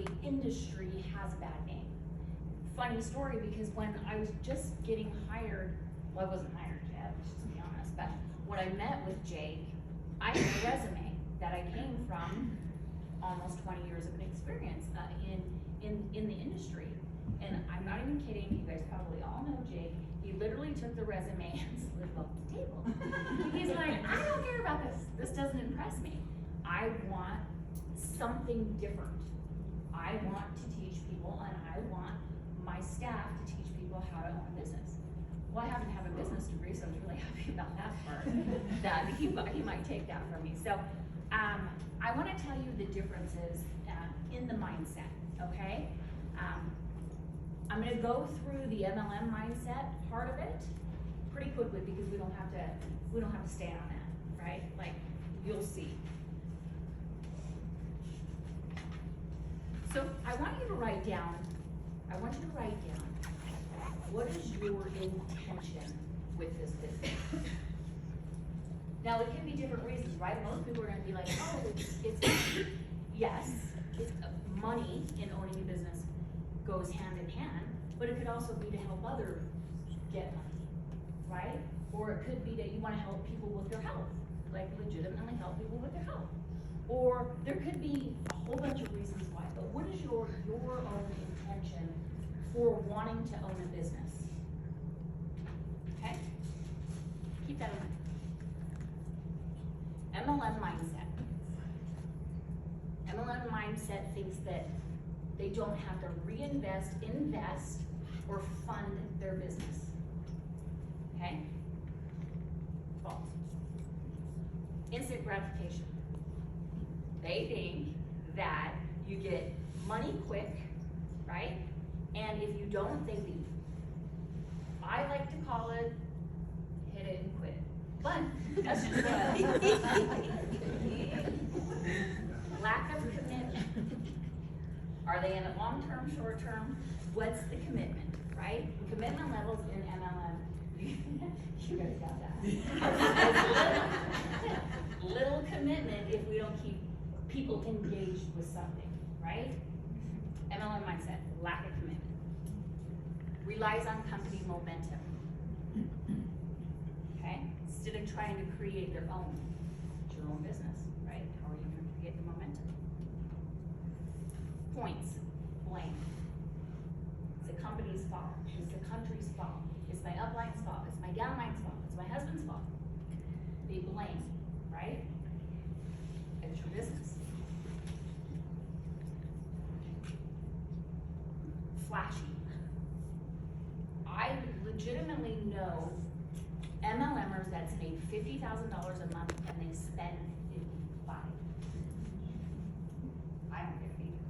the industry has a bad name. Funny story, because when I was just getting hired, well, I wasn't hired yet, let's just be honest, but when I met with Jake, I had a resume that I came from almost 20 years of an experience in the industry. And I'm not even kidding, you guys probably all know Jake. He literally took the resume and slid it off the table. He's like, I don't care about this. This doesn't impress me. I want something different. I want to teach people, and I want my staff to teach people how to own a business. Well, I happen to have a business degree, so I was really happy about that part. That he might take that from me. So I want to tell you the differences in the mindset, okay? I'm going to go through the MLM mindset part of it pretty quickly, because we don't have to stay on that, right? Like, you'll see. So I want you to write down, what is your intention with this business? Now, it can be different reasons, right? Most people are going to be like, oh, it's yes, it's money in owning a business goes hand in hand, but it could also be to help others get money, right? Or it could be that you want to help people with their health, like legitimately help people with their health. Or there could be a whole bunch of reasons why, but what is your own intention for wanting to own a business? Okay? Keep that in mind. MLM mindset. MLM mindset thinks that they don't have to reinvest, invest, or fund their business. Okay? False. Instant gratification. They think that you get money quick, right? And if you don't, they leave. I like to call it hit it and quit it. But that's just lack of commitment. Are they in a long-term, short-term? What's the commitment, right? Commitment levels in MLM, you guys got that. Little commitment if we don't keep people engaged with something, right? MLM mindset, lack of commitment. Relies on company momentum. Okay? Instead of trying to create their own, it's your own business, right? How are you going to create the momentum? Points, blame. It's the company's fault. It's the country's fault. It's my upline's fault. It's my downline's fault. It's my husband's fault. They blame, right? It's your business. Flashy. I legitimately know MLMers that's made $50,000 a month and they spend 55. I don't get it either,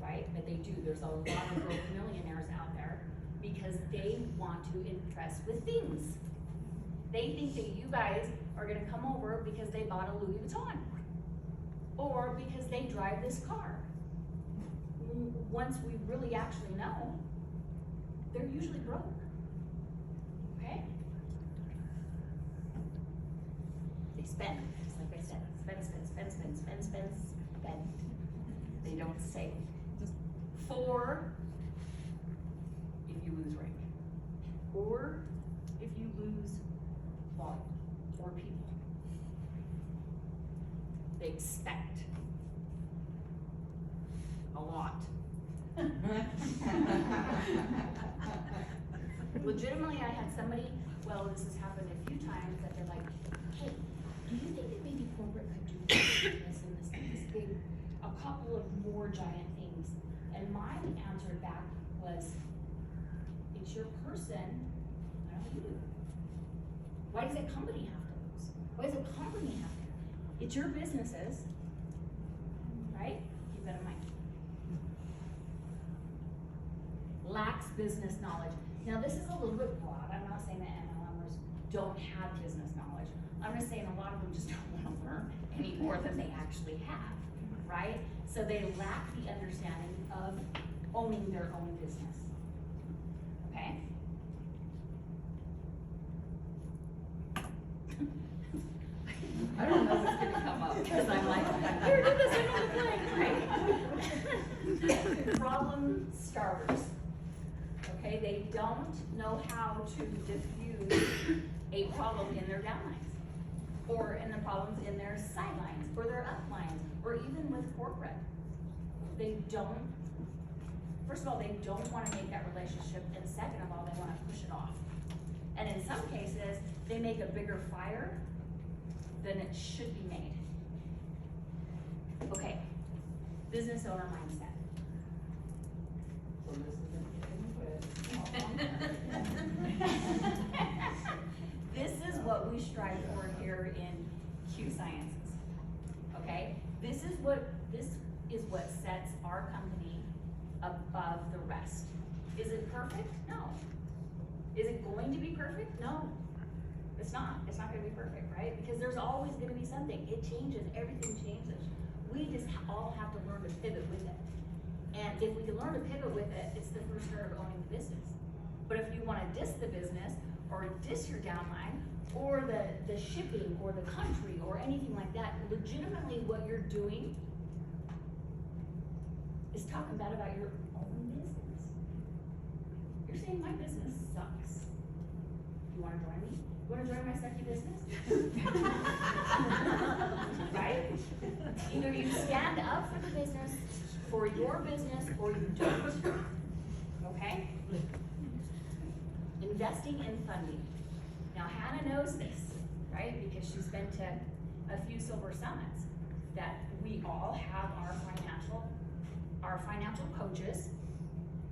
right? But they do. There's a lot of broke millionaires out there because they want to impress with things. They think that you guys are going to come over because they bought a Louis Vuitton or because they drive this car. Once we really actually know, they're usually broke. Okay? They spend, just like I said, spend. They don't save. For if you lose rank, or if you lose volume or people. They expect a lot. Legitimately, I had somebody, well, this has happened a few times, that they're like, hey, do you think that maybe corporate could do this and this big, a couple of more giant things? And my answer back was, it's your person, not you. Why does a company have to lose? Why does a company have to? It's your businesses, right? Keep that in mind. Lacks business knowledge. Now this is a little bit broad. I'm not saying that MLMers don't have business knowledge. I'm just saying a lot of them just don't want to learn any more than they actually have, right? So they lack the understanding of owning their own business, okay? I don't know what's gonna come up because I'm like, here, do this, I know the play, right? problem starters. Okay, they don't know how to diffuse a problem in their downlines, or in the problems in their sidelines, or their uplines, or even with corporate. They don't, first of all, they don't wanna make that relationship, and second of all, they wanna push it off. And in some cases, they make a bigger fire than it should be made. Okay, business owner mindset. So this is This is what we strive for here in Q Sciences, okay? This is what sets our company above the rest. Is it perfect? No. Is it going to be perfect? No. It's not gonna be perfect, right? Because there's always gonna be something. It changes, everything changes. We just all have to learn to pivot with it. And if we can learn to pivot with it, it's the first start of owning the business. But if you wanna diss the business, or diss your downline, or the shipping, or the country, or anything like that, legitimately what you're doing is talking bad about your own business. You're saying my business sucks. You wanna join me? You wanna join my sucky business? Right? Either you stand up for the business, for your business, or you don't. Okay? Investing in funding. Now Hannah knows this, right? Because she's been to a few silver summits, that we all have our financial coaches.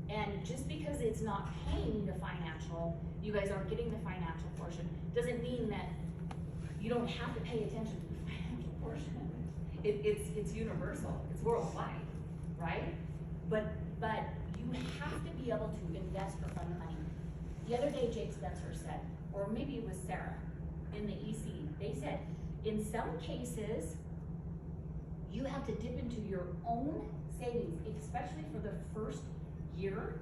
And just because it's not paying the financial, you guys aren't getting the financial portion, doesn't mean that you don't have to pay attention to the financial portion. It's universal, it's worldwide, right? But you have to be able to invest or fund the money. The other day, Jake Spencer said, or maybe it was Sarah in the EC, they said, in some cases, you have to dip into your own savings, especially for the first year,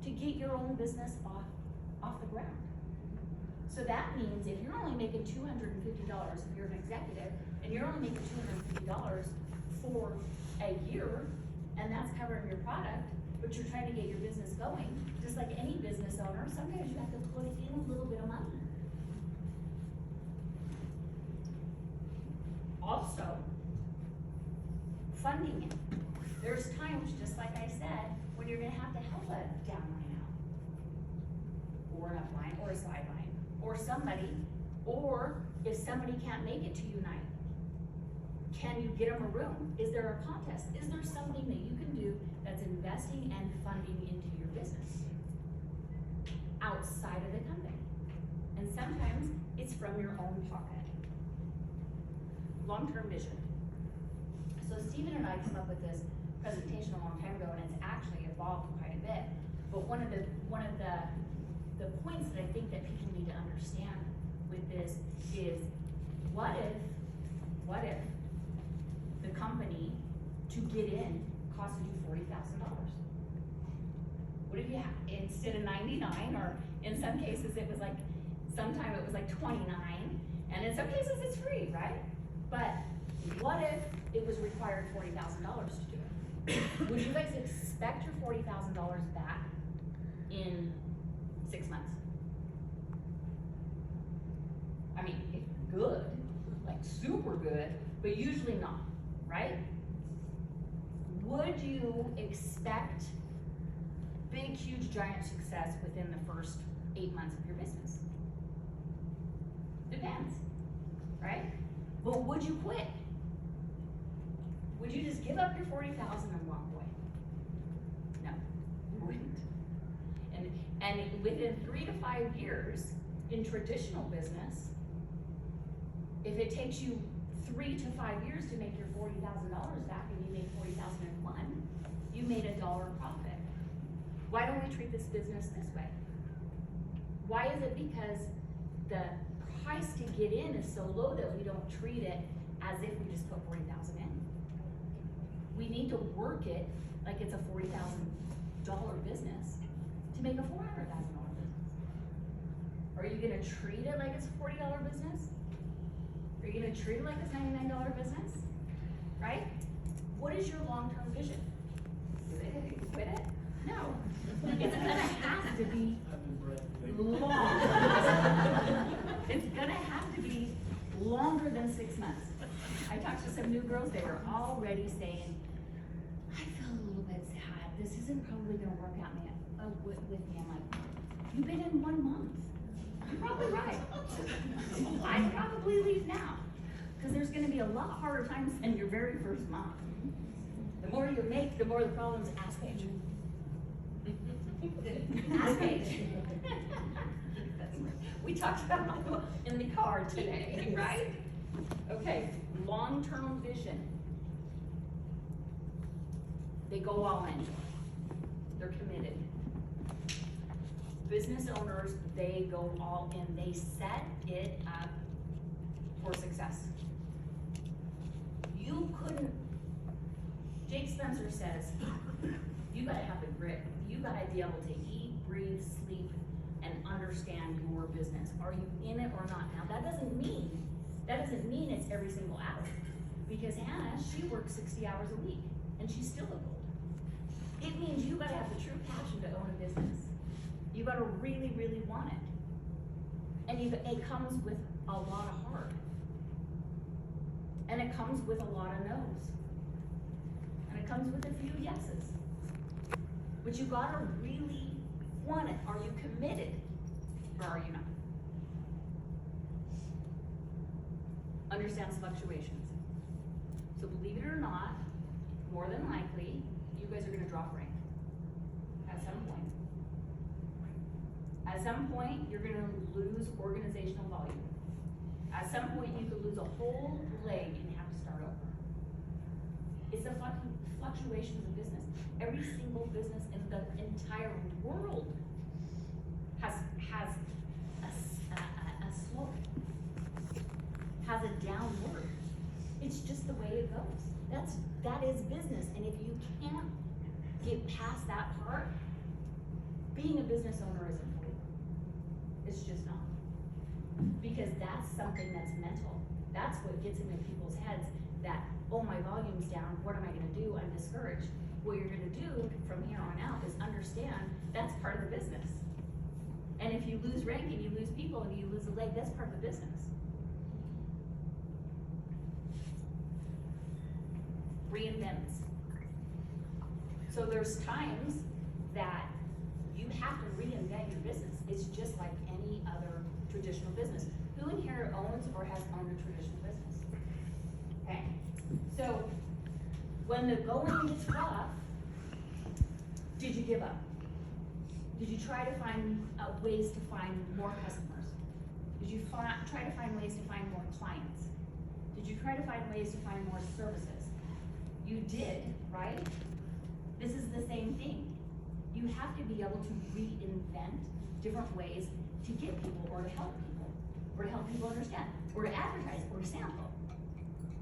to get your own business off the ground. So that means if you're only making $250, if you're an executive, and you're only making $250 for a year, and that's covering your product, but you're trying to get your business going, just like any business owner, sometimes you have to put in a little bit of money. Also, funding it. There's times, just like I said, when you're gonna have to help a downline out, or an upline, or a sideline, or somebody, or if somebody can't make it to Unite, can you get them a room? Is there a contest? Is there something that you can do that's investing and funding into your business outside of the company? And sometimes it's from your own pocket. Long-term vision. So Stephen and I came up with this presentation a long time ago, and it's actually evolved quite a bit. But one of the points that I think that people need to understand with this is, what if the company to get in costed you $40,000? What if you have, instead of 99, or in some cases it was like, sometime it was like 29, and in some cases it's free, right? But what if it was required $40,000 to do it? Would you guys expect your $40,000 back in 6 months? I mean, if good, like super good, but usually not, right? Would you expect big, huge, giant success within the first 8 months of your business? Depends, right? But would you quit? Would you just give up your $40,000 and walk away? No, you wouldn't. And within 3 to 5 years in traditional business, if it takes you 3 to 5 years to make your $40,000 back, and you made $40,001, you made $1 profit. Why don't we treat this business this way? Why is it because the price to get in is so low that we don't treat it as if we just put $40,000 in? We need to work it like it's a $40,000 business to make a $400,000 business. Are you gonna treat it like it's a $40 business? Are you gonna treat it like it's a $99 business? Right? What is your long-term vision? it? Quit it? No. It's gonna have to be long. It's gonna have to be longer than 6 months. I talked to some new girls, they were already saying, I feel a little bit sad. This isn't probably gonna work out with me. I'm like, you've been in 1 month. You're probably right. I'd probably leave now. Because there's gonna be a lot harder times than your very first month. The more you make, the more the problems. Ask Paige. Ask Paige. We talked about it in the car today, right? Okay, long-term vision. They go all in. They're committed. Business owners, they go all in. They set it up for success. You couldn't, Jake Spencer says, you gotta have the grit. You gotta be able to eat, breathe, sleep, and understand your business. Are you in it or not? Now that doesn't mean it's every single hour. Because Hannah, she works 60 hours a week and she's still a gold. It means you gotta have the true passion to own a business. You gotta really, really want it. And it comes with a lot of heart. And it comes with a lot of no's. And it comes with a few yeses. But you gotta really want it. Are you committed or are you not? Understands fluctuations. So believe it or not, more than likely, you guys are gonna drop rank at some point. At some point, you're gonna lose organizational volume. At some point, you could lose a whole leg and have to start over. It's the fluctuations of business. Every single business in the entire world has a slope, has a downward. It's just the way it goes. That is business, and if you can't get past that part, being a business owner isn't for you. It's just not. Because that's something that's mental. That's what gets into people's heads that, oh, my volume's down, what am I gonna do? I'm discouraged. What you're gonna do from here on out is understand that's part of the business. And if you lose rank and you lose people and you lose a leg, that's part of the business. Reinvents. So there's times that you have to reinvent your business. It's just like any other traditional business. Who in here owns or has owned a traditional business? Okay, so when the going gets rough, did you give up? Did you try to find ways to find more customers? Did you try to find ways to find more clients? Did you try to find ways to find more services? You did, right? This is the same thing. You have to be able to reinvent different ways to get people or to help people, or to help people understand, or to advertise, or to sample.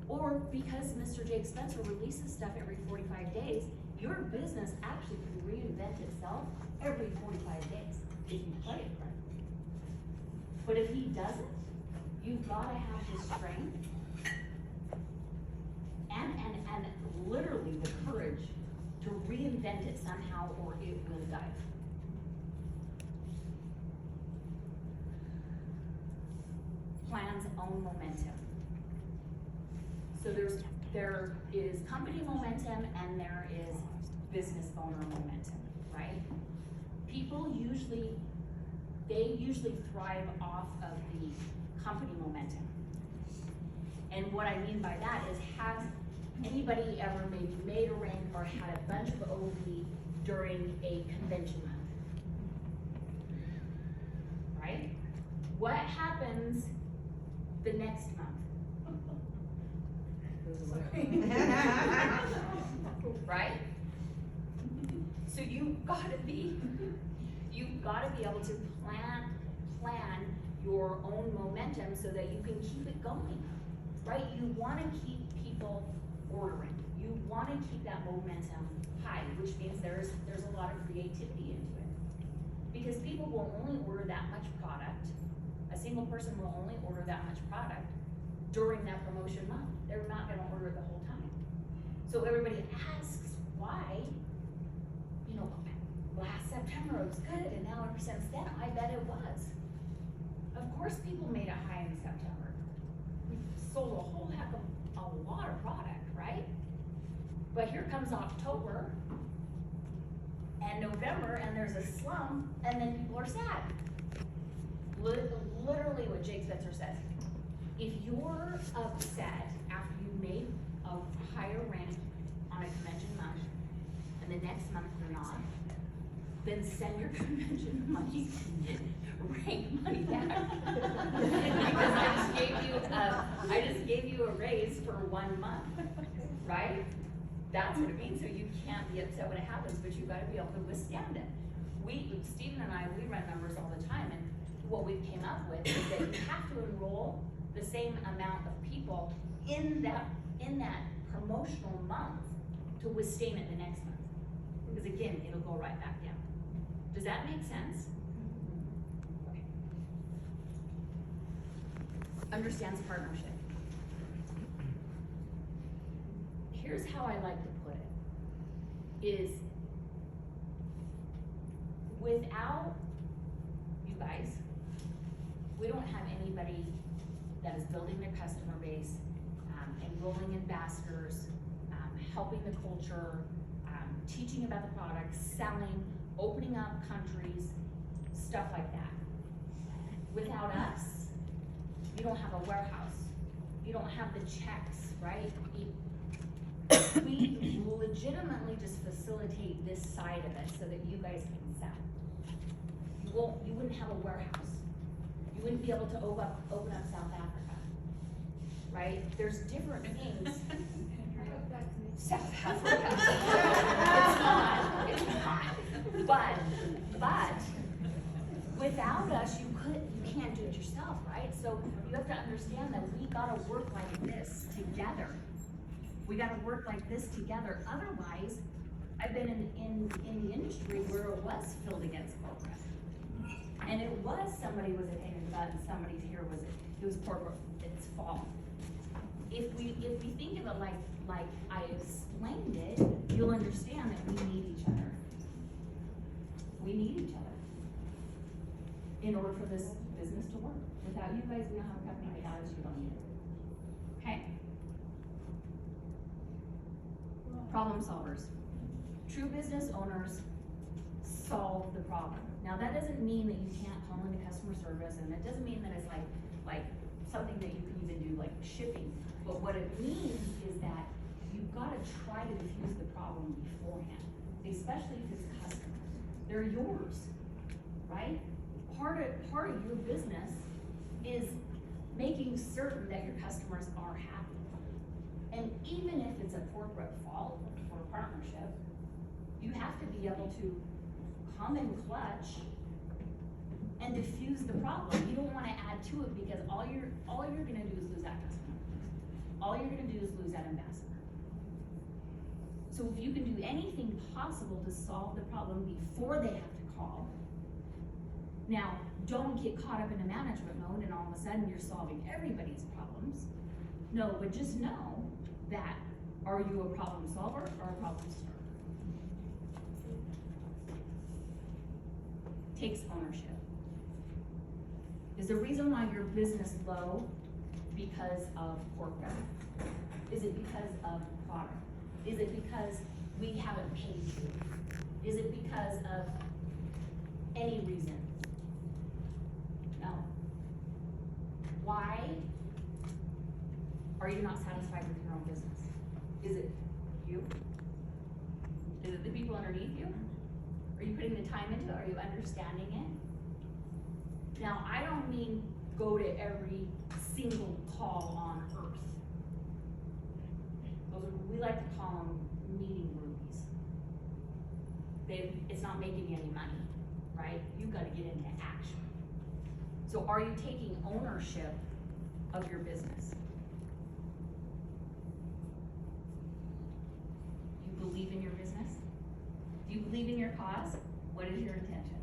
Or because Mr. Jake Spencer releases stuff every 45 days, your business actually can reinvent itself every 45 days if you play it correctly. But if he doesn't, you've gotta have the strength and literally the courage to reinvent it somehow or it will die. Plans own momentum. So there is company momentum and there is business owner momentum, right? People usually thrive off of the company momentum. And what I mean by that is, has anybody ever maybe made a rank or had a bunch of OB during a convention month? Right? What happens the next month? Right? So you've gotta be able to plan your own momentum so that you can keep it going, right? You wanna keep people ordering. You wanna keep that momentum high, which means there's a lot of creativity into it. Because people will only order that much product. A single person will only order that much product during that promotion month. They're not gonna order it the whole time. So everybody asks why, September was good, and now ever since then, I bet it was. Of course, people made it high in September. We sold a whole heck of a lot of product, right? But here comes October and November, and there's a slump, and then people are sad. Literally what Jake Spencer says. If you're upset after you made a higher rent on a convention month, and the next month you're not, then send your convention money, rank money back. Because I just gave you a raise for 1 month, right? That's what it means. So you can't be upset when it happens, but you gotta be able to withstand it. Stephen and I, we run numbers all the time, and what we came up with is that you have to enroll the same amount of people in that promotional month to withstand it the next month. Because again, it'll go right back down. Does that make sense? Okay. Understands partnership. Here's how I like to put it, is without you guys, we don't have anybody that is building their customer base, enrolling ambassadors, helping the culture, teaching about the product, selling, opening up countries, stuff like that. Without us, you don't have a warehouse. You don't have the checks, right? We legitimately just facilitate this side of it so that you guys can sell. You wouldn't have a warehouse. You wouldn't be able to open up South Africa, right? There's different things. South Africa. It's not. But without us, you can't do it yourself, right? So you have to understand that we gotta work like this together. We gotta work like this together. Otherwise, I've been in the industry where it was filled against corporate. And it was somebody was a pain in the butt and somebody's here it was corporate, it's fault. If we think of it like I explained it, you'll understand that we need each other. We need each other in order for this business to work. Without you guys, we don't have a company. Without us, you don't need it. Okay? Problem solvers. True business owners solve the problem. Now that doesn't mean that you can't call into customer service, and that doesn't mean that it's like something that you can even do like shipping. But what it means is that you've got to try to diffuse the problem beforehand, especially if it's customers. They're yours, right? Part of your business is making certain that your customers are happy. And even if it's a corporate fault or a partnership, you have to be able to come in clutch and diffuse the problem. You don't want to add to it, because all you're gonna do is lose that customer. All you're gonna do is lose that ambassador. So if you can do anything possible to solve the problem before they have to call. Now, don't get caught up in a management mode and all of a sudden you're solving everybody's problems. No, but just know that, are you a problem solver or a problem starter? Takes ownership. Is the reason why your business low because of corporate? Is it because of product? Is it because we haven't paid you? Is it because of any reason? No. Why are you not satisfied with your own business? Is it you? Is it the people underneath you? Are you putting the time into it? Are you understanding it? Now, I don't mean go to every single call on earth. We like to call them meeting groupies. It's not making you any money, right? You've got to get into action. So are you taking ownership of your business? Do you believe in your business? Do you believe in your cause? What is your intention?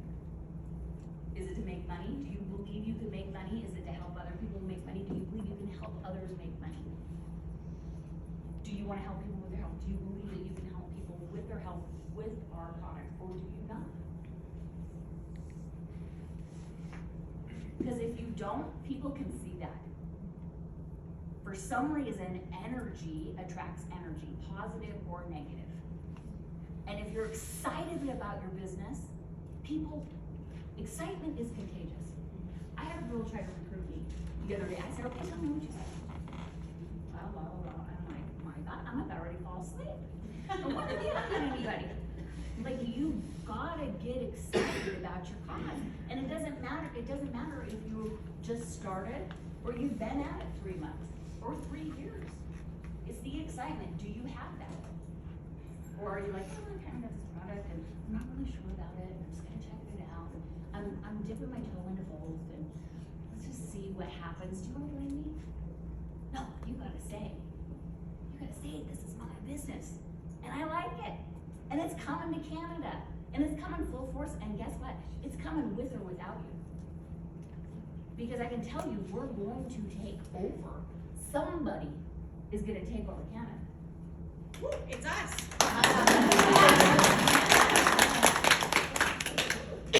Is it to make money? Do you believe you can make money? Is it to help other people make money? Do you believe you can help others make money? Do you want to help people with their health? Do you believe that you can help people with their health with our product, or do you not? Because if you don't, people can see that. For some reason, energy attracts energy, positive or negative. And if you're excited about your business, excitement is contagious. I had a girl try to recruit me the other day. I said, okay, tell me what you said. Blah, blah, blah, blah. I'm like, my God, I'm about ready to fall asleep. I'm not gonna at anybody. Like, you gotta get excited about your cause. And it doesn't matter if you just started or you've been at it 3 months or 3 years. It's the excitement. Do you have that? Or are you like, oh, I kind of got this product and I'm not really sure about it. I'm just gonna check it out. I'm dipping my toe into both and let's just see what happens. Do you want to blame me? No, you gotta say, this is my business. And I like it. And it's coming to Canada. And it's coming full force. And guess what? It's coming with or without you. Because I can tell you, we're going to take over. Somebody is gonna take over Canada. Woo, it's us.